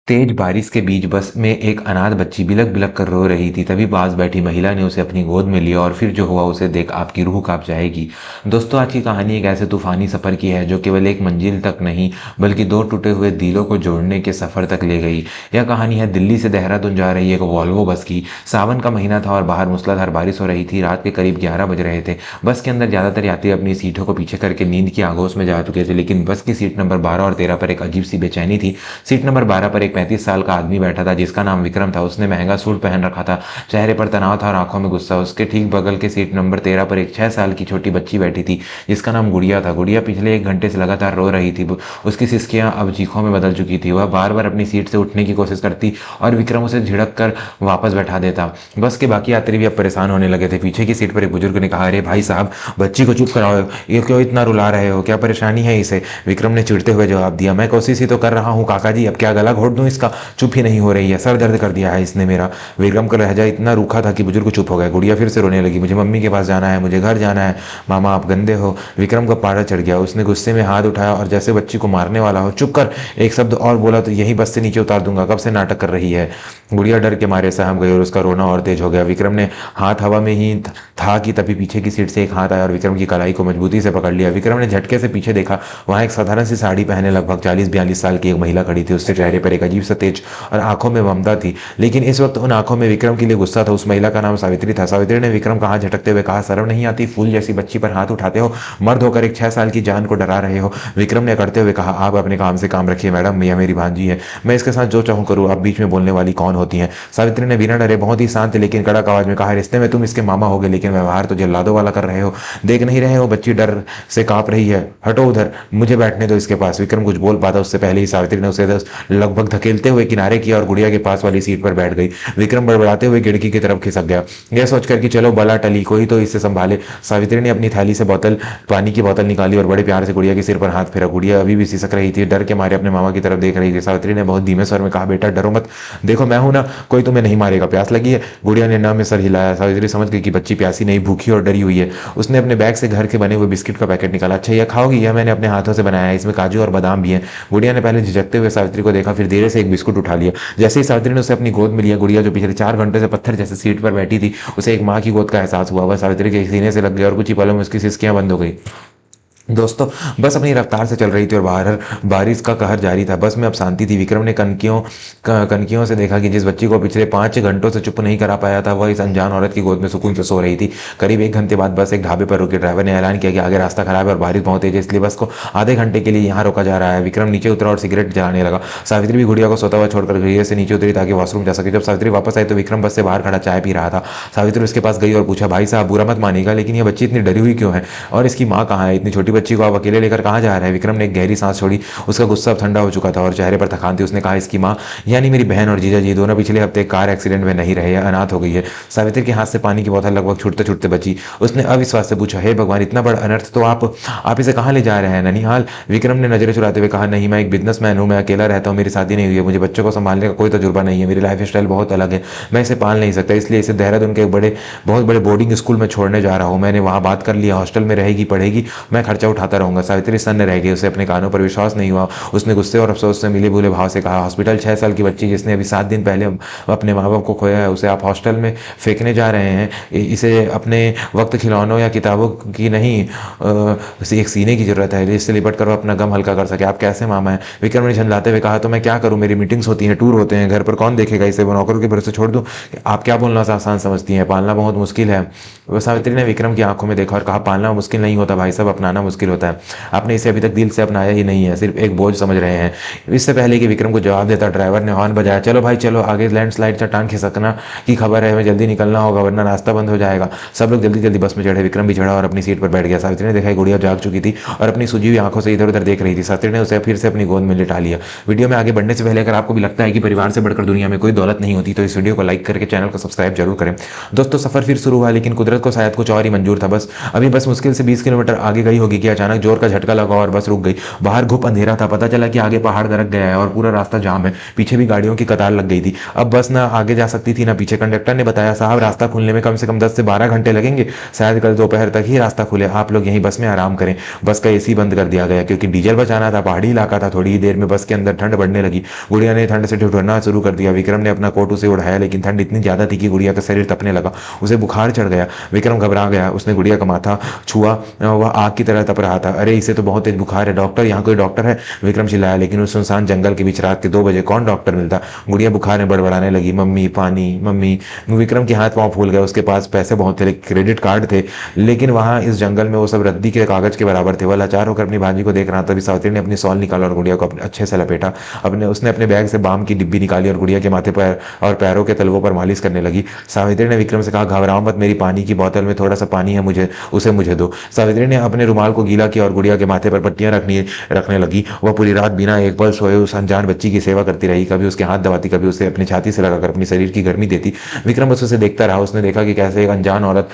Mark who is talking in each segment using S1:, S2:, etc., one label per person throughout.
S1: तेज बारिश के बीच बस में एक अनाथ बच्ची बिलक बिलक कर रो रही थी। तभी पास बैठी महिला ने उसे अपनी गोद में लिया और फिर जो हुआ उसे देख आपकी रूह कांप जाएगी। दोस्तों, आज की कहानी एक ऐसे तूफानी सफर की है जो केवल एक मंजिल तक नहीं बल्कि दो टूटे हुए दिलों को जोड़ने के सफर तक ले गई। यह कहानी है दिल्ली से देहरादून जा रही एक वॉल्वो बस की। सावन का महीना था और बाहर मूसलाधार बारिश हो रही थी। रात के करीब 11 बज रहे थे। बस के अंदर ज्यादातर यात्री अपनी सीटों को पीछे करके नींद की आगोश में जा चुके थे, लेकिन बस की सीट नंबर 12 और 13 पर एक अजीब सी बेचैनी थी। सीट नंबर 12 पर एक 35 साल का आदमी बैठा था जिसका नाम विक्रम था। उसने महंगा सूट पहन रखा था, चेहरे पर तनाव था और आंखों में गुस्सा। उसके ठीक बगल के सीट नंबर 13 पर एक 6 साल की छोटी बच्ची बैठी थी जिसका नाम गुड़िया था। गुड़िया पिछले 1 घंटे से लगातार रो रही थी। उसकी सिसकियां अब चीखों में बदल चुकी थी। वह बार बार अपनी सीट से उठने की कोशिश करती और विक्रम उसे झिड़क कर वापस बैठा देता। बस के बाकी यात्री भी अब परेशान होने लगे थे। पीछे की सीट पर एक बुजुर्ग ने कहा, अरे भाई साहब, बच्ची को चुप कराओ, ये क्यों इतना रुला रहे हो, क्या परेशानी है इसे? विक्रम ने चिढ़ते हुए जवाब दिया, मैं कोशिश ही तो कर रहा हूँ काका जी, अब क्या गला घोट दूं इसका? चुप ही नहीं हो रही है, सर दर्द कर दिया है इसने मेरा। विक्रम का लहजा इतना रूखा था कि बुजुर्ग चुप हो गए। गुड़िया फिर से रोने लगी, मुझे मम्मी के पास जाना है, मुझे घर जाना है। मामा आप गंदे हो। विक्रम का पारा चढ़ गया। उसने गुस्से में हाथ उठाया और जैसे बच्ची को मारने वाला हो, चुप कर, एक शब्द और बोला तो यही बस से नीचे उतार दूंगा, कब से नाटक कर रही है? गुड़िया डर के मारे सहम गई और उसका रोना और तेज हो गया। विक्रम ने हाथ हवा में ही था कि तभी पीछे की सीट से एक हाथ आया और विक्रम की कलाई को मजबूती से पकड़ लिया। विक्रम ने झटके से पीछे देखा। वहां एक साधारण सी साड़ी पहने लगभग 40-42 साल की एक महिला खड़ी थी। उसके चेहरे पर एक अजीब सा तेज और आंखों में ममता थी, लेकिन इस वक्त उन आंखों में विक्रम के लिए गुस्सा था। उस महिला का नाम सावित्री था। सावित्री ने विक्रम का हाथ झटकते हुए कहा, शर्म नहीं आती? फूल जैसी बच्ची पर हाथ उठाते हो, मर्द होकर एक 6 साल की जान को डरा रहे हो। विक्रम ने करते हुए कहा, आप अपने काम से काम रखिए मैडम, यह मेरी भांजी है, मैं इसके साथ जो चाहूं करूं, आप बीच में बोलने वाली कौन होती हैं? सावित्री ने बिना डरे बहुत ही शांत लेकिन कड़क आवाज में कहा, रिश्ते में तुम इसके मामा होगे लेकिन व्यवहार तो जल्लादों वाला कर रहे हो। देख नहीं रहे हो बच्ची डर से कांप रही है? हटो उधर, मुझे बैठने दो इसके पास। विक्रम कुछ बोल पाता उससे पहले ही सावित्री ने उसे लगभग धकेलते हुए किनारे किया और गुड़िया के पास वाली सीट पर बैठ गई। विक्रम बड़बड़ाते हुए खिड़की की तरफ खिसक गया, यह सोचकर कि चलो बला टली, कोई तो इसे संभाले। सावित्री ने अपनी थैली से पानी की बोतल निकाली और बड़े प्यार से गुड़िया के सिर पर हाथ फेरा। गुड़िया अभी भी सिसक रही थी, डर के मारे अपने मामा की तरफ देख रही थी। सावित्री ने बहुत धीमे स्वर में कहा, बेटा डरो मत, देखो मैं हूं ना, कोई तुम्हें नहीं मारेगा, प्यास लगी है? गुड़िया ने ना में सर हिलाया। सावित्री समझ गई कि बच्ची प्यासी नहीं, भूखी और डरी हुई है। उसने अपने बैग से घर के बने हुए बिस्किट का पैकेट निकाला। अच्छा, यह खाओगी? यह मैंने अपने हाथों से बनाया है, इसमें काजू और बादाम भी है। गुड़िया ने पहले झिझकते हुए सावित्री को देखा, फिर धीरे से एक बिस्कुट उठा लिया। जैसे ही सावित्री ने उसे अपनी गोद में लिया, गुड़िया जो पिछले 4 घंटे से पत्थर जैसे सीट पर बैठी थी, उसे एक माँ की गोद का एहसास हुआ। वह सावित्री के सीने से लग गया और कुछ ही पलों में उसकी सिसकियां बंद हो गई। दोस्तों, बस अपनी रफ्तार से चल रही थी और बाहर बारिश का कहर जारी था। बस में अब शांति थी। विक्रम ने कनकियों से देखा कि जिस बच्ची को पिछले 5 घंटों से चुप नहीं करा पाया था, वह इस अनजान औरत की गोद में सुकून से सो रही थी। करीब 1 घंटे बाद बस एक ढाबे पर रुकी। ड्राइवर ने ऐलान किया कि आगे रास्ता खराब है और बारिश बहुत तेज है, इसलिए बस को आधे घंटे के लिए यहाँ रोका जा रहा है। विक्रम नीचे उतरा और सिगरेट जलाने लगा। सावित्री भी गुड़िया को सोता हुआ छोड़कर गृह से नीचे उतरी ताकि वॉशरूम जा सके। जब सावित्री वापस आई तो विक्रम बस से बाहर खड़ा चाय पी रहा था। सावित्री उसके पास गई और पूछा, भाई साहब बुरा मत मानिएगा, लेकिन यह बच्ची इतनी डरी हुई क्यों है और इसकी माँ कहाँ है? इतनी छोटी बच्ची को आप अकेले लेकर कहाँ जा रहे हैं? विक्रम ने एक गहरी सांस छोड़ी। उसका गुस्सा अब ठंडा हो चुका था और चेहरे पर थकान थी। उसने कहा, इसकी माँ यानी मेरी बहन और जीजा जी दोनों पिछले हफ्ते कार एक्सीडेंट में नहीं रहे, अनाथ हो गई है। सावित्री के हाथ से पानी की बोतल लगभग छूटते छूटते बची। उसने अविश्वास से पूछा, हे भगवान, इतना बड़ा अनर्थ, तो आप इसे कहाँ ले जा रहे हैं? ननिहाल? विक्रम ने नजरें चुराते हुए कहा, नहीं, मैं एक बिजनेसमैन हूँ, मैं अकेला रहता हूँ, मेरी शादी नहीं हुई है, मुझे बच्चों को संभालने का कोई तजुर्बा नहीं है, मेरी लाइफ स्टाइल बहुत अलग है, मैं इसे पाल नहीं सकता, इसलिए इसे देहरादून के एक बहुत बड़े बोर्डिंग स्कूल में छोड़ने जा रहा हूँ। मैंने वहाँ बात कर लिया, हॉस्टल में रहेगी, पढ़ेगी, मैं खर्चा उठाता रहूंगा। सावित्री सन्न रह गई। उसे अपने कानों पर विश्वास नहीं हुआ। उसने गुस्से और अफसोस से मिले भूले भाव से कहा, हॉस्पिटल 6 साल की बच्ची जिसने अभी 7 दिन पहले अपने माँ बाप को खोया है, उसे आप हॉस्टल में फेंकने जा रहे हैं? इसे अपने वक्त खिलौनों या किताबों की नहीं, एक सीने की जरूरत है जिससे लिपट कर वो अपना गम हल्का कर सके। आप कैसे मामा है? विक्रम ने झंझलाते हुए कहा, तो मैं क्या करूं, मेरी मीटिंग्स होती हैं, टूर होते हैं, घर पर कौन देखेगा इसे? वो नौकरों के भरोसे छोड़ दूं? आप क्या बोलना आसान समझती हैं, पालना बहुत मुश्किल है। सावित्री ने विक्रम की आंखों में देखा और कहा, पालना मुश्किल नहीं होता भाई साहब, अपनाना मुश्किल होता है। आपने इसे अभी तक दिल से अपनाया ही नहीं है, सिर्फ एक बोझ समझ रहे हैं। इससे पहले कि विक्रम को जवाब देता, ड्राइवर ने हॉर्न बजाया, चलो भाई चलो, आगे लैंडस्लाइड चट्टान खिसकना की खबर है, हमें जल्दी निकलना होगा वरना रास्ता बंद हो जाएगा। सब लोग जल्दी जल्दी बस में चढ़े। विक्रम भी चढ़ा और अपनी सीट पर बैठ गया। सावित्री ने देखा गुड़िया जाग चुकी थी और अपनी सूजी हुई आंखों से इधर उधर देख रही थी। सावित्री ने उसे फिर से अपनी गोद में लिटा लिया। वीडियो में आगे बढ़ने से पहले अगर आपको भी लगता है कि परिवार से बढ़कर दुनिया में कोई दौलत नहीं होती, तो इस वीडियो को लाइक करके चैनल को सब्सक्राइब जरूर करें। दोस्तों, सफर फिर शुरू हुआ, लेकिन कुदरत को शायद कुछ और ही मंजूर था। बस मुश्किल से 20 किलोमीटर आगे गई होगी कि अचानक जोर का झटका लगा और बस रुक गई। बाहर घुप अंधेरा था, पता चला कि आगे पहाड़ दरक गया है और पूरा रास्ता जाम है। पीछे भी गाड़ियों की कतार लग गई थी। अब बस ना आगे जा सकती थी ना पीछे। कंडक्टर ने बताया, साहब रास्ता खुलने में कम से कम 10 से 12 घंटे लगेंगे, शायद कल दोपहर तक ही रास्ता खुले, आप लोग यहीं बस में आराम करें। बस का एसी बंद कर दिया गया क्योंकि डीजल बचाना था, पहाड़ी इलाका था। थोड़ी ही देर में बस के अंदर ठंड बढ़ने लगी। गुड़िया ने ठंड से ठिठुरना शुरू कर दिया। विक्रम ने अपना कोट उसे उड़ाया, लेकिन ठंड इतनी ज्यादा थी कि गुड़िया का शरीर तपने लगा। उसे बुखार चढ़ गया। विक्रम घबरा गया। उसने गुड़िया का माथा छुआ, वह आग की तरह तप रहा था। अरे इसे तो बहुत तेज बुखार है, डॉक्टर, यहाँ कोई डॉक्टर है? विक्रम चिल्लाया, लेकिन उस सुनसान जंगल के बीच रात के 2 बजे कौन डॉक्टर मिलता। गुड़िया बुखार में बड़बड़ाने लगी, मम्मी पानी, मम्मी। विक्रम के हाथ पांव फूल गए। उसके पास पैसे बहुत थे, क्रेडिट कार्ड थे, लेकिन वहां इस जंगल में वो सब रद्दी के कागज के बराबर थे। वह लाचार होकर अपनी भांजी को देख रहा था। तभी सावित्री ने अपनी शॉल निकाला और गुड़िया को अच्छे से लपेटा। उसने अपने बैग से बाम की डिब्बी निकाली और गुड़िया के माथे पर और पैरों के तलवों पर मालिश करने लगी। सावित्री ने विक्रम से कहा, घबराओ मत, मेरी पानी की बोतल में थोड़ा सा पानी है, मुझे दो। सावित्री ने अपने रुमाल को गीला किया और गुड़िया के माथे पर पट्टियां रखने लगी। वह पूरी रात बिना एक पल सोए उस अनजान बच्ची की सेवा करती रही। कभी उसके हाथ दबाती, कभी उसे अपनी छाती से लगाकर अपनी शरीर की गर्मी देती। विक्रम बस उसे देखता रहा। उसने देखा कि कैसे एक अनजान औरत,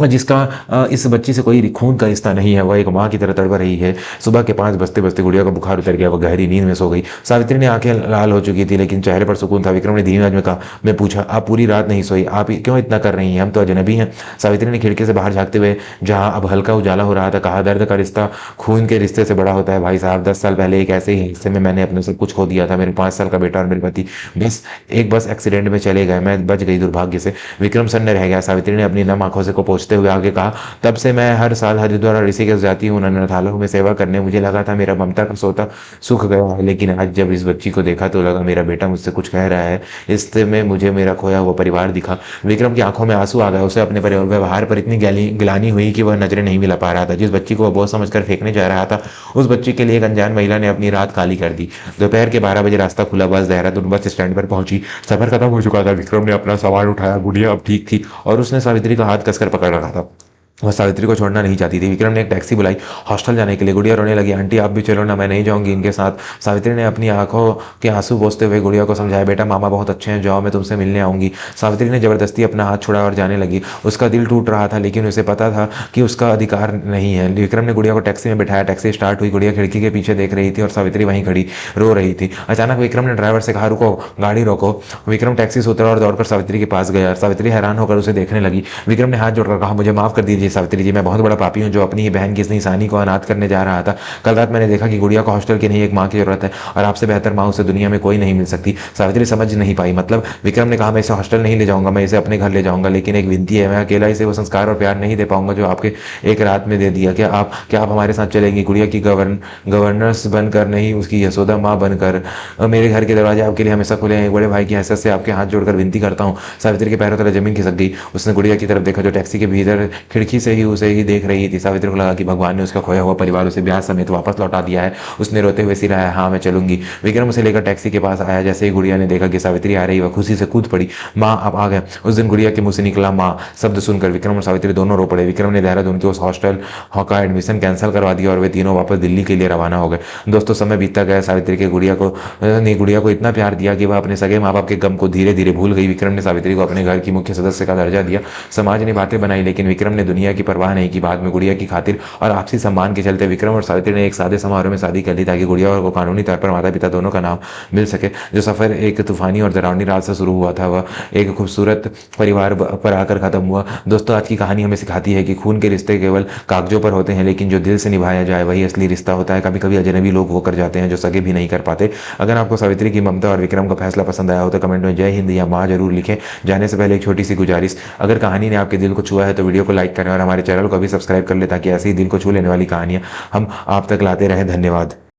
S1: जिसका इस बच्ची से कोई खून का रिश्ता नहीं है, वह एक माँ की तरह तड़प रही है। सुबह के 5 बजते बजते गुड़िया का बुखार उतर गया। वह गहरी नींद में सो गई। सावित्री ने आंखें लाल हो चुकी थी, लेकिन चेहरे पर सुकून था। विक्रम ने धीमी आवाज में कहा, मैं पूछा, आप पूरी रात नहीं सोई, आप क्यों इतना कर रही हैं? हम तो अजनबी हैं। सावित्री ने खिड़की से बाहर झांकते हुए, जहां अब हल्का उजाला हो रहा था, कहा, दर्द का रिश्ता खून के रिश्ते से बड़ा होता है भाई साहब। 10 साल पहले एक ऐसे ही हिस्से में मैंने अपने सब कुछ खो दिया था। मेरे 5 साल का बेटा और मेरे पति बस एक्सीडेंट में चले गए। मैं बच गई दुर्भाग्य से। विक्रम सन्ने रह गया। सावित्री ने अपनी नम आंखों से को पोंछते हुए आगे कहा, तब से मैं हर साल हरिद्वार और ऋषिकेश जाती हूँ अनाथालयों में सेवा करने। मुझे लगा था मेरा ममता का सोता सूख गया है, लेकिन आज जब इस बच्ची को देखा तो लगा मेरा बेटा मुझसे कुछ कह रहा है। इससे मुझे मेरा खोया हुआ परिवार दिखा। विक्रम की आंखों में आंसू आ गए। उसे अपने व्यवहार पर इतनी गिलानी हुई कि वह नजरें नहीं मिला पा रहा था। जिस बच्ची को वह बहुत समझकर फेंकने जा रहा था, उस बच्ची के लिए एक अनजान महिला ने अपनी रात काली कर दी। दोपहर के 12 बजे रास्ता खुला। बस देहरादून बस स्टैंड पर पहुंची। सफर खत्म हो चुका था। विक्रम ने अपना सामान उठाया। गुड़िया अब ठीक थी और उसने सावित्री का हाथ कसकर पकड़ रखा था। वह सावित्री को छोड़ना नहीं चाहती थी। विक्रम ने एक टैक्सी बुलाई हॉस्टल जाने के लिए। गुड़िया रोने लगी, आंटी आप भी चलो ना, मैं नहीं जाऊंगी इनके साथ। सावित्री ने अपनी आंखों के आंसू पोंछते हुए गुड़िया को समझाया, बेटा मामा बहुत अच्छे हैं, जाओ, मैं तुमसे मिलने आऊंगी। सावित्री ने जबरदस्ती अपना हाथ छुड़ा और जाने लगी। उसका दिल टूट रहा था, लेकिन उसे पता था कि उसका अधिकार नहीं है। विक्रम ने गुड़िया को टैक्सी में बिठाया। टैक्सी स्टार्ट हुई। गुड़िया खिड़की के पीछे देख रही थी और सावित्री वहीं खड़ी रो रही थी। अचानक विक्रम ने ड्राइवर से कहा, रुको, गाड़ी रोको। विक्रम टैक्सी से उतरा और दौड़कर सावित्री के पास गया। सावित्री हैरान होकर उसे देखने लगी। विक्रम ने हाथ जोड़कर कहा, मुझे माफ कर दीजिए सावित्री जी, मैं बहुत बड़ा पापी हूं जो अपनी ही बहन की इस निशानी को अनाथ करने जा रहा था। कल रात मैंने देखा कि गुड़िया को हॉस्टल की नहीं एक माँ की जरूरत है और आपसे बेहतर माँ उसे दुनिया में कोई नहीं मिल सकती। सावित्री समझ नहीं पाई। मतलब? विक्रम ने कहा, मैं इसे हॉस्टल नहीं ले जाऊंगा, मैं इसे अपने घर ले जाऊंगा, लेकिन एक विनती है, मैं अकेला इसे वो संस्कार और प्यार नहीं दे पाऊंगा जो आपके एक रात में दे दिया। क्या आप हमारे साथ चलेंगी? गुड़िया की गवर्नर्स बनकर नहीं, उसकी यशोदा माँ बनकर। मेरे घर के दरवाजे आपके लिए हमेशा खुले हैं। बड़े भाई की हैसियत से आपके हाथ जोड़कर विनती करता हूँ। सावित्री के पैरों तले जमीन खिसक गई। उसने गुड़िया की तरफ देखा जो टैक्सी के भीतर खिड़की से ही उसे ही देख रही थी। सावित्री को लगा कि भगवान ने उसका खोया हुआ परिवार उसे ब्याह समेत वापस लौटा दिया है। उसने रोते हुए सिराया, हाँ मैं चलूंगी। विक्रम उसे लेकर टैक्सी के पास आया। जैसे ही गुड़िया ने देखा कि सावित्री आ रही, वह खुशी से कूद पड़ी। माँ आप आ गए। उस दिन गुड़िया के मुंह से निकला माँ शब्द सुनकर विक्रम और सावित्री दोनों रो पड़े। विक्रम ने देहरादून के उस हॉस्टल का एडमिशन कैंसिल करवा दिया और वे तीनों वापस दिल्ली के लिए रवाना हो गए। दोस्तों समय बीतता गया। सावित्री के गुड़िया को इतना प्यार दिया कि वह अपने सगे माँ बाप के गम को धीरे धीरे भूल गई। विक्रम ने सावित्री को अपने घर की मुख्य सदस्य का दर्जा दिया। समाज ने बातें बनाई, लेकिन विक्रम ने दुनिया की परवाह नहीं की। बाद में गुड़िया की खातिर और आपसी सम्मान के चलते विक्रम और सावित्री ने एक सादे समारोह में शादी कर ली ताकि गुड़िया को कानूनी तौर पर माता पिता दोनों का नाम मिल सके। जो सफर एक तूफानी और डरावनी रात से शुरू हुआ था, वह एक खूबसूरत परिवार पर आकर खत्म हुआ। दोस्तों आज की कहानी हमें सिखाती है कि खून के रिश्ते केवल कागजों पर होते हैं, लेकिन जो दिल से निभाया जाए वही असली रिश्ता होता है। कभी कभी अजनबी लोग वो कर जाते हैं जो सगे भी नहीं कर पाते। अगर आपको सावित्री की ममता और विक्रम का फैसला पसंद आया हो तो कमेंट में जय हिंद या माँ जरूर लिखें। जाने से पहले एक छोटी सी गुजारिश, अगर कहानी ने आपके दिल को छुआ है तो वीडियो को लाइक करें और हमारे चैनल को भी सब्सक्राइब कर ले ताकि ऐसे ही दिल को छू लेने वाली कहानियां हम आप तक लाते रहें। धन्यवाद।